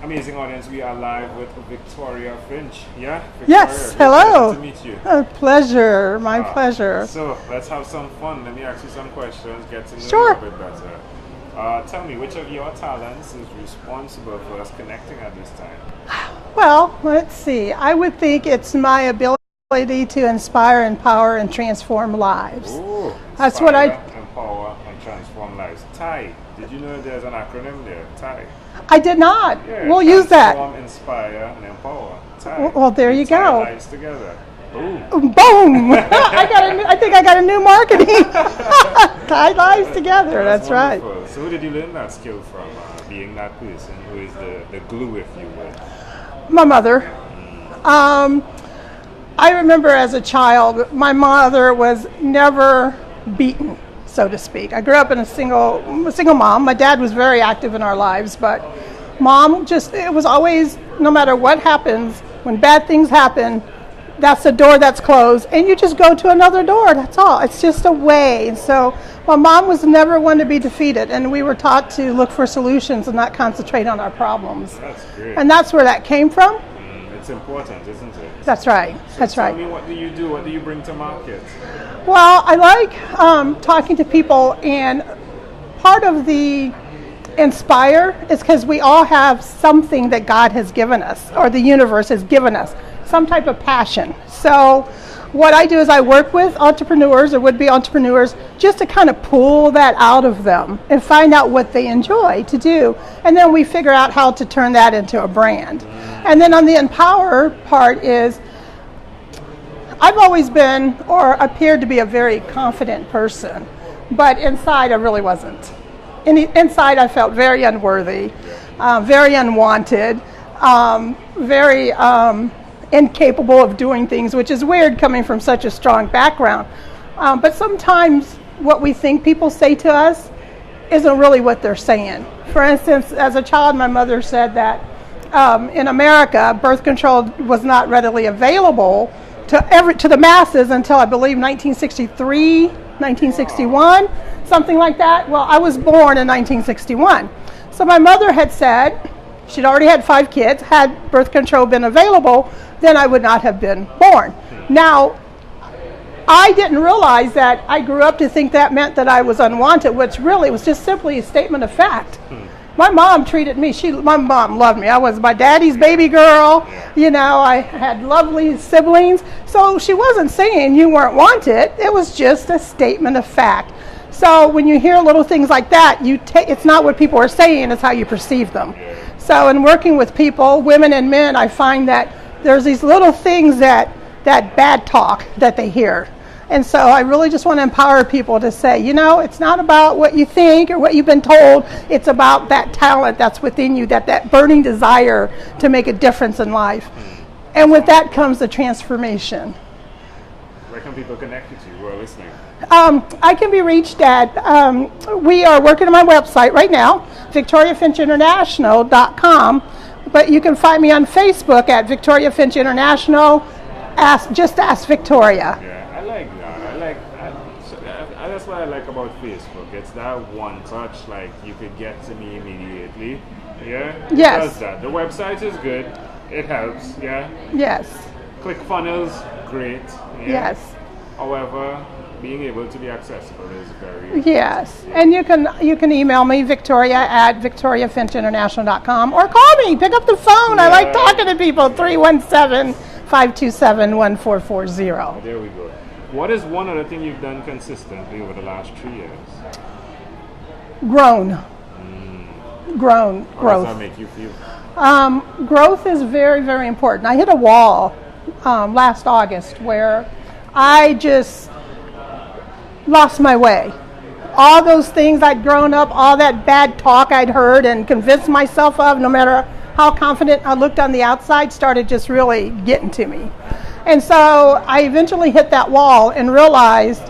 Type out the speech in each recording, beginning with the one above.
Amazing audience, we are live with Victoria Finch. Yeah? Victoria, Yes, hello. Pleasure to meet you. A pleasure, my pleasure. So, let's have some fun. Let me ask you some questions, get to know Sure. you a bit better. Tell me, which of your talents is responsible for us connecting at this time? Well, let's see. I would think it's my ability to inspire, empower, and transform lives. Ooh, That's what I... Empower and transform lives. TIE. Did you know there's an acronym there? TIE. I did not. Yeah, We'll use that. Transform, inspire, and empower. TIE. Well, there you tie go. lives together. Boom. Boom! I think I got a new marketing. Tie lives together. That's right. Wonderful. So who did you learn that skill from? Being that person who is the glue, if you will. My mother. I remember as a child, my mother was never beaten, so to speak. I grew up in a single mom. My dad was very active in our lives, but mom it was always, no matter what happens, when bad things happen, that's a door that's closed, and you just go to another door, that's all. It's just a way. And so my mom was never one to be defeated, and we were taught to look for solutions and not concentrate on our problems. That's great. And that's where that came from. It's important, isn't it? That's right. So tell me, what do you do? What do you bring to market? Well, I like talking to people, and part of the inspire is because we all have something that God has given us, or the universe has given us, some type of passion. So what I do is I work with entrepreneurs or would-be entrepreneurs just to kind of pull that out of them and find out what they enjoy to do. And then we figure out how to turn that into a brand. And then on the empower part is, I've always been or appeared to be a very confident person, but inside I really wasn't. Inside I felt very unworthy, very unwanted, very incapable of doing things, which is weird coming from such a strong background. But sometimes what we think people say to us isn't really what they're saying. For instance, as a child, my mother said that in America, birth control was not readily available to the masses until I believe 1963, 1961, something like that. Well, I was born in 1961. So my mother had said, she'd already had 5 kids, had birth control been available, then I would not have been born. Now, I didn't realize that I grew up to think that meant that I was unwanted, which really was just simply a statement of fact. My mom treated me, my mom loved me. I was my daddy's baby girl. You know, I had lovely siblings. So she wasn't saying you weren't wanted. It was just a statement of fact. So when you hear little things like that, it's not what people are saying, it's how you perceive them. So in working with people, women and men, I find that there's these little things that bad talk that they hear. And so I really just want to empower people to say, you know, it's not about what you think or what you've been told. It's about that talent that's within you, that burning desire to make a difference in life. And with that comes the transformation. Where can people connect with you who are listening? I can be reached at, we are working on my website right now, victoriafinchinterntional.com, but you can find me on Facebook at Victoria Finch International. Just ask Victoria. Yeah, I like that. That's what I like about Facebook. It's that one touch, like you could get to me immediately. Yeah? Yes. It does that. The website is good. It helps. Yeah? Yes. ClickFunnels, great. Yeah? Yes. However, being able to be accessible is very yes. And you can email me, Victoria at victoriafinchinternational.com, or call me. Pick up the phone. I like talking to people. 317-527-1440. There we go. What is one other thing you've done consistently over the last 3 years? Growth. How does that make you feel? Growth is very, very important. I hit a wall last August where I just lost my way. All those things I'd grown up, all that bad talk I'd heard and convinced myself of, no matter how confident I looked on the outside, started just really getting to me. And so I eventually hit that wall and realized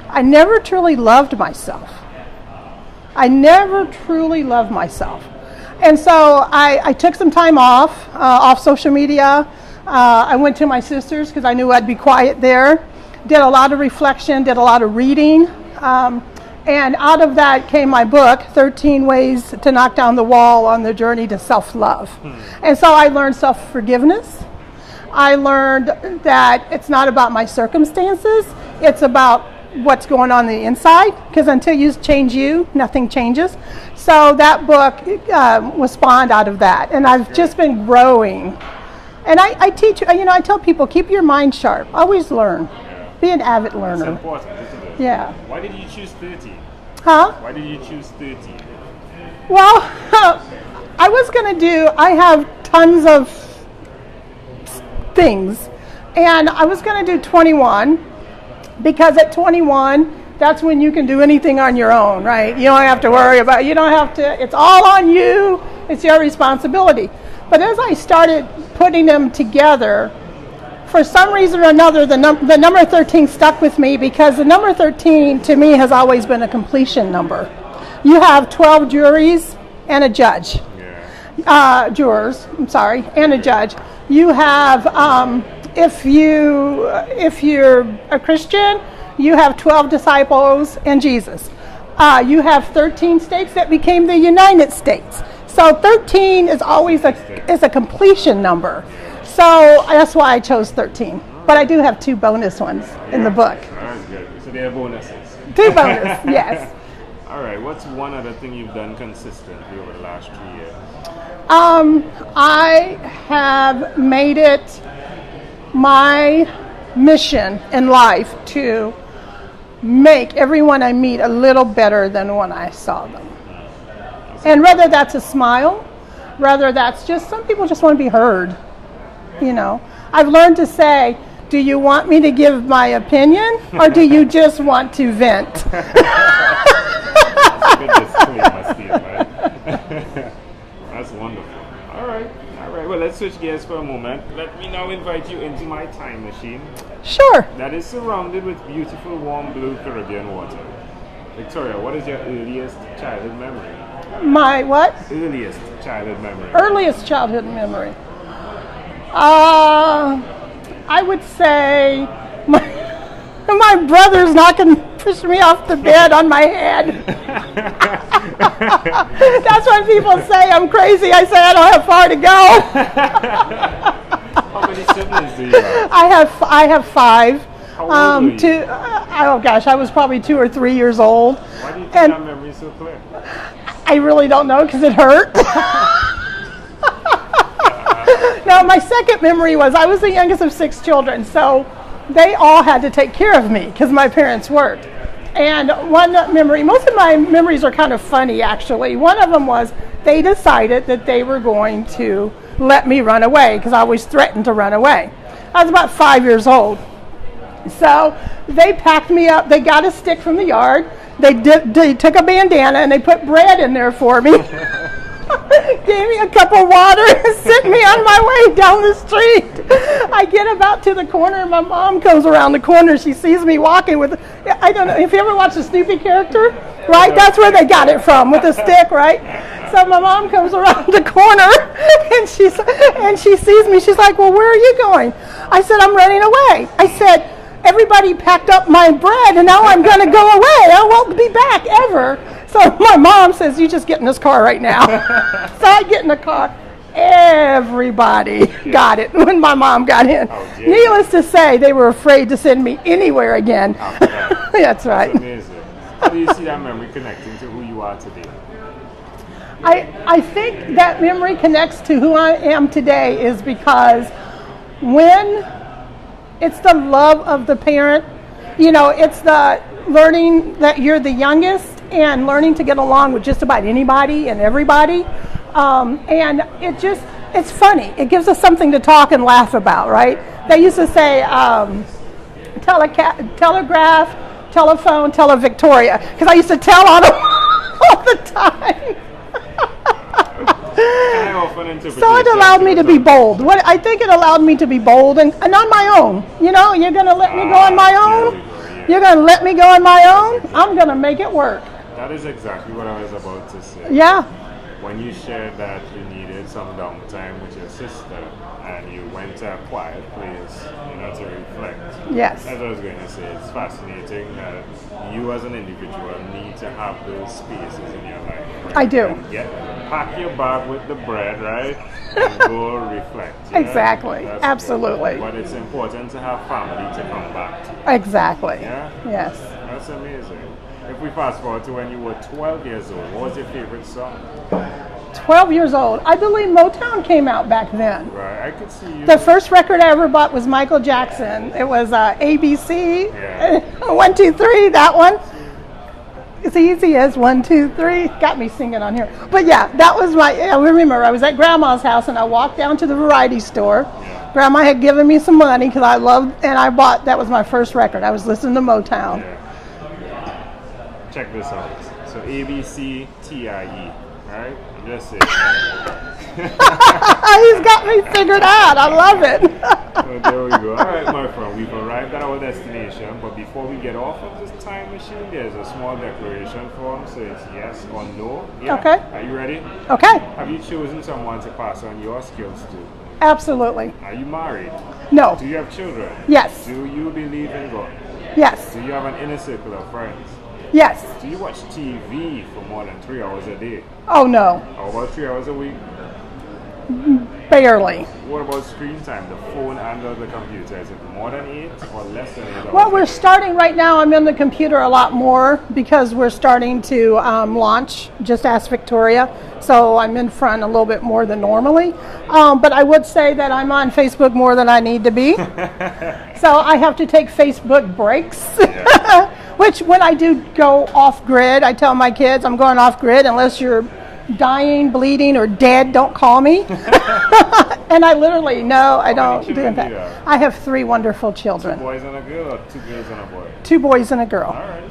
I never truly loved myself. And so I took some time off social media. I went to my sister's because I knew I'd be quiet there. Did a lot of reflection, did a lot of reading. And out of that came my book, 13 Ways to Knock Down the Wall on the Journey to Self-Love. And so I learned self-forgiveness. I learned that it's not about my circumstances, it's about what's going on the inside, because until you change you, nothing changes. So that book was spawned out of that, and I've just been growing. And I teach, I tell people, keep your mind sharp, always learn, be an avid learner. It's important, isn't it? Yeah. Why did you choose 30? Huh? Why did you choose 30? Well, I have tons of things, and I was going to do 21, because at 21, that's when you can do anything on your own, right? You don't have to worry about, it's all on you, it's your responsibility. But as I started putting them together, for some reason or another, the number 13 stuck with me, because the number 13 to me has always been a completion number. You have 12 juries and a judge. Jurors, and a judge. You have, if you're a Christian, you have 12 disciples and Jesus. You have 13 states that became the United States. So 13 is always a completion number. So that's why I chose 13. But I do have 2 bonus ones in the book. That's good. So they are bonuses. 2 bonus, yes. All right. What's one other thing you've done consistently over the last 3 years? I have made it my mission in life to make everyone I meet a little better than when I saw them. And whether that's a smile, whether that's just, some people just want to be heard. I've learned to say, do you want me to give my opinion, or do you just want to vent? That's a good disclaimer, Steve, right? That's wonderful. All right. Well, let's switch gears for a moment. Let me now invite you into my time machine. Sure. That is surrounded with beautiful, warm blue Caribbean water. Victoria, what is your earliest childhood memory? My what? Earliest childhood memory. Earliest childhood memory. I would say my brother's push me off the bed on my head. That's when people say I'm crazy. I say I don't have far to go. How many siblings do you have? I have 5. How old were you? I was probably 2 or 3 years old. Why do you think that memory is so clear? I really don't know, because it hurt. Now, my second memory was I was the youngest of 6 children, so they all had to take care of me because my parents worked. And one memory, most of my memories are kind of funny, actually. One of them was they decided that they were going to let me run away, because I always threatened to run away. I was about 5 years old. So they packed me up. They got a stick from the yard. They took a bandana and they put bread in there for me. Gave me a cup of water and sent me on my way down the street. I get about to the corner and my mom comes around the corner. She sees me walking with, I don't know, if you ever watched the Snoopy character, right? That's where they got it from, with a stick, right? So my mom comes around the corner and she sees me. She's like, well, where are you going? I said, I'm running away. I said, everybody packed up my bread and now I'm going to go away. I won't be back ever. So my mom says, you just get in this car right now. So I get in the car. Everybody got it when my mom got in. Oh, needless to say, they were afraid to send me anywhere again. That's right. That's amazing. How do you see that memory connecting to who you are today? I think that memory connects to who I am today is because when it's the love of the parent, it's the learning that you're the youngest and learning to get along with just about anybody and everybody. And it's funny. It gives us something to talk and laugh about, right? They used to say telegraph, telephone, Victoria, because I used to tell on them all the time. So it allowed me to be bold. I think it allowed me to be bold and on my own. You're going to let me go on my own? You're going to let me go on my own? I'm going to make it work. That is exactly what I was about to say. Yeah. When you shared that you needed some downtime with your sister and you went to a quiet place, to reflect. Yes. As I was going to say, it's fascinating that you as an individual need to have those spaces in your life. Right? I do. Pack your bag with the bread, right? And go reflect. Exactly. That's Absolutely. But it's important to have family to come back to. Exactly. Yeah? Yes. That's amazing. If we fast forward to when you were 12 years old, what was your favorite song? 12 years old. I believe Motown came out back then. Right, I could see you. The first record I ever bought was Michael Jackson. It was ABC. Yeah. 1, 2, 3, that one. It's easy as 1, 2, 3. Got me singing on here. But yeah, that was I remember I was at Grandma's house and I walked down to the variety store. Yeah. Grandma had given me some money because I loved, and I bought, that was my first record. I was listening to Motown. Yeah. Check this out. So ABCTIE, right? Just it, right? He's got me figured out. I love it. So there we go. All right, my friend, we've arrived at our destination, but before we get off of this time machine, there's a small declaration form, so it's yes or no. Yeah? Okay. Are you ready? Okay. Have you chosen someone to pass on your skills to? Absolutely. Are you married? No. Do you have children? Yes. Do you believe in God? Yes. Do you have an inner circle of friends? Yes. Do you watch TV for more than 3 hours a day? Oh, no. How about 3 hours a week? Barely. What about screen time, the phone and the computer? Is it more than 8 or less than 8 hours? Well, we're starting right now. I'm in the computer a lot more because we're starting to launch Just Ask Victoria. So I'm in front a little bit more than normally. But I would say that I'm on Facebook more than I need to be. So I have to take Facebook breaks. Yeah. Which when I do go off grid, I tell my kids I'm going off grid unless you're dying, bleeding, or dead, don't call me. And I literally, no, I don't do that. I have 3 wonderful children. 2 boys and a girl, or 2 girls and a boy? 2 boys and a girl. All right.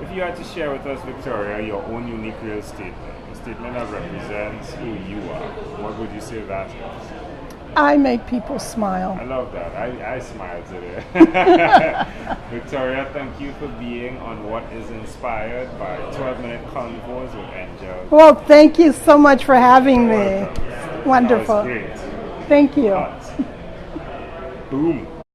If you had to share with us, Victoria, your own unique real statement, a statement that represents who you are, what would you say that is? I make people smile. I love that. I smiled today. Victoria, thank you for being on What is Inspired by 12-Minute Convos with Angel. Well, thank you so much for having me. Welcome. Wonderful. That was great. Thank you. Boom.